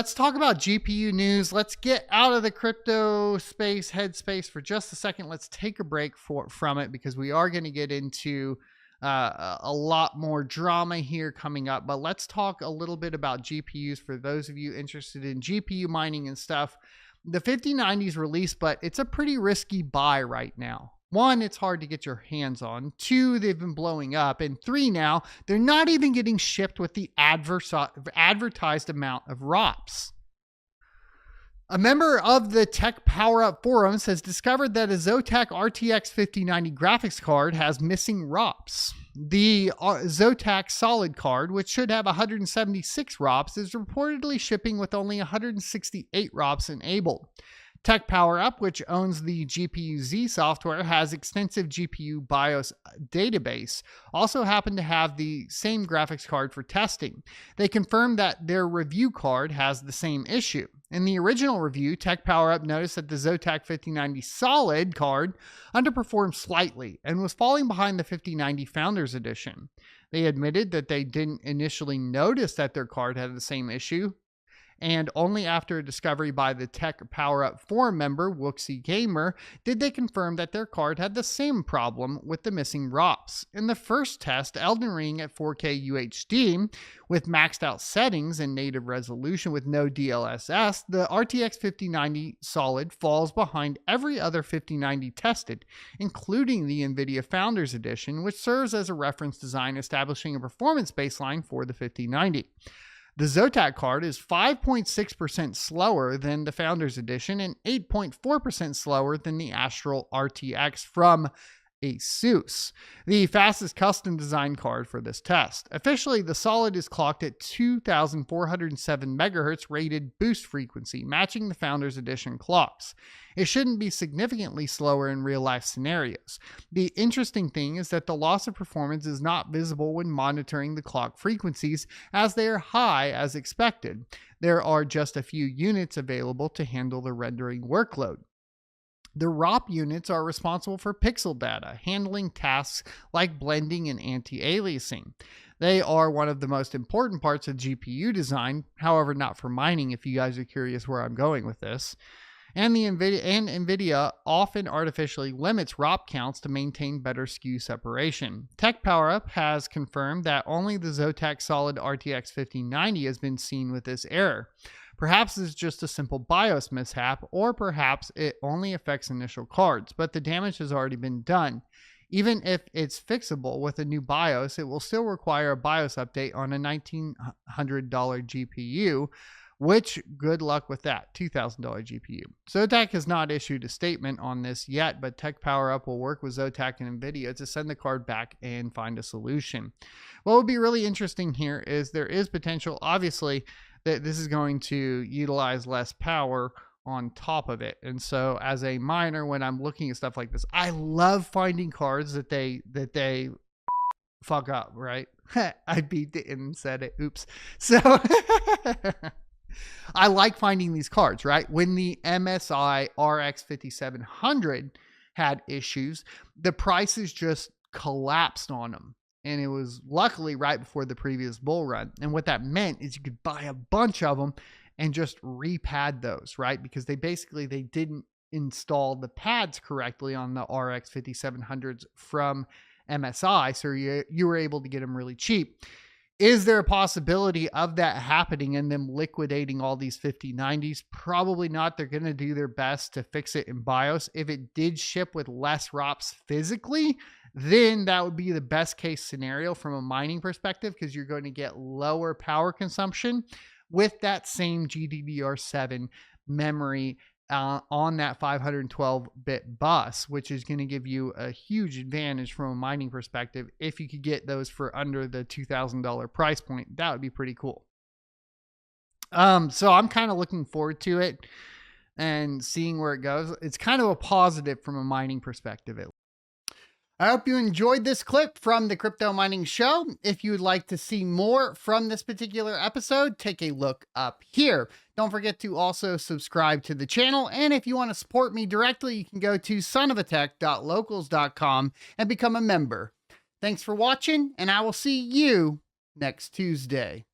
let's talk about GPU news. Let's get out of the crypto space, headspace for just a second. Let's take a break from it because we are going to get into a lot more drama here coming up. But let's talk a little bit about GPUs for those of you interested in GPU mining and stuff. The 5090 is released, but it's a pretty risky buy right now. One, it's hard to get your hands on. Two, they've been blowing up. And three, now, they're not even getting shipped with the advertised amount of ROPS. A member of the Tech Power Up forums has discovered that a Zotac RTX 5090 graphics card has missing ROPS. The Zotac Solid card, which should have 176 ROPS, is reportedly shipping with only 168 ROPS enabled. Tech Power Up, which owns the GPU-Z software, has extensive GPU BIOS database, also happened to have the same graphics card for testing. They confirmed that their review card has the same issue. In the original review, Tech Power Up noticed that the Zotac 5090 Solid card underperformed slightly and was falling behind the 5090 Founders Edition. They admitted that they didn't initially notice that their card had the same issue, and only after a discovery by the Tech Power Up forum member, Wooksy Gamer, did they confirm that their card had the same problem with the missing ROPS. In the first test, Elden Ring at 4K UHD, with maxed out settings and native resolution with no DLSS, the RTX 5090 Solid falls behind every other 5090 tested, including the NVIDIA Founders Edition, which serves as a reference design establishing a performance baseline for the 5090. The Zotac card is 5.6% slower than the Founders Edition and 8.4% slower than the Astral RTX from ASUS, the fastest custom design card for this test. Officially, the Solid is clocked at 2,407 MHz rated boost frequency, matching the Founders Edition clocks. It shouldn't be significantly slower in real-life scenarios. The interesting thing is that the loss of performance is not visible when monitoring the clock frequencies, as they are high as expected. There are just a few units available to handle the rendering workload. The ROP units are responsible for pixel data, handling tasks like blending and anti-aliasing. They are one of the most important parts of GPU design, however, not for mining, if you guys are curious where I'm going with this. And NVIDIA often artificially limits ROP counts to maintain better SKU separation. Tech Power Up has confirmed that only the Zotac Solid RTX 5090 has been seen with this error. Perhaps it's just a simple BIOS mishap, or perhaps it only affects initial cards, but the damage has already been done. Even if it's fixable with a new BIOS, it will still require a BIOS update on a $1,900 GPU, which good luck with that, $2,000 GPU. Zotac has not issued a statement on this yet, but Tech Power Up will work with Zotac and NVIDIA to send the card back and find a solution. What would be really interesting here is there is potential, obviously, that this is going to utilize less power on top of it. And so as a miner, when I'm looking at stuff like this, I love finding cards that they fuck up, right? I beat it and said it. Oops. So I like finding these cards, right? When the MSI RX 5700 had issues, the prices just collapsed on them. And it was luckily right before the previous bull run. And what that meant is you could buy a bunch of them and just repad those, right? Because they didn't install the pads correctly on the RX 5700s from MSI. So you were able to get them really cheap. Is there a possibility of that happening and them liquidating all these 5090s? Probably not. They're going to do their best to fix it in BIOS. If it did ship with less ROPS physically, then that would be the best case scenario from a mining perspective, because you're going to get lower power consumption with that same GDDR7 memory on that 512-bit bus, which is going to give you a huge advantage from a mining perspective. If you could get those for under the $2,000 price point, that would be pretty cool. So I'm kind of looking forward to it and seeing where it goes. It's kind of a positive from a mining perspective. I hope you enjoyed this clip from the Crypto Mining Show. If you would like to see more from this particular episode, take a look up here. Don't forget to also subscribe to the channel. And if you want to support me directly, you can go to sonofatech.locals.com and become a member. Thanks for watching, and I will see you next Tuesday.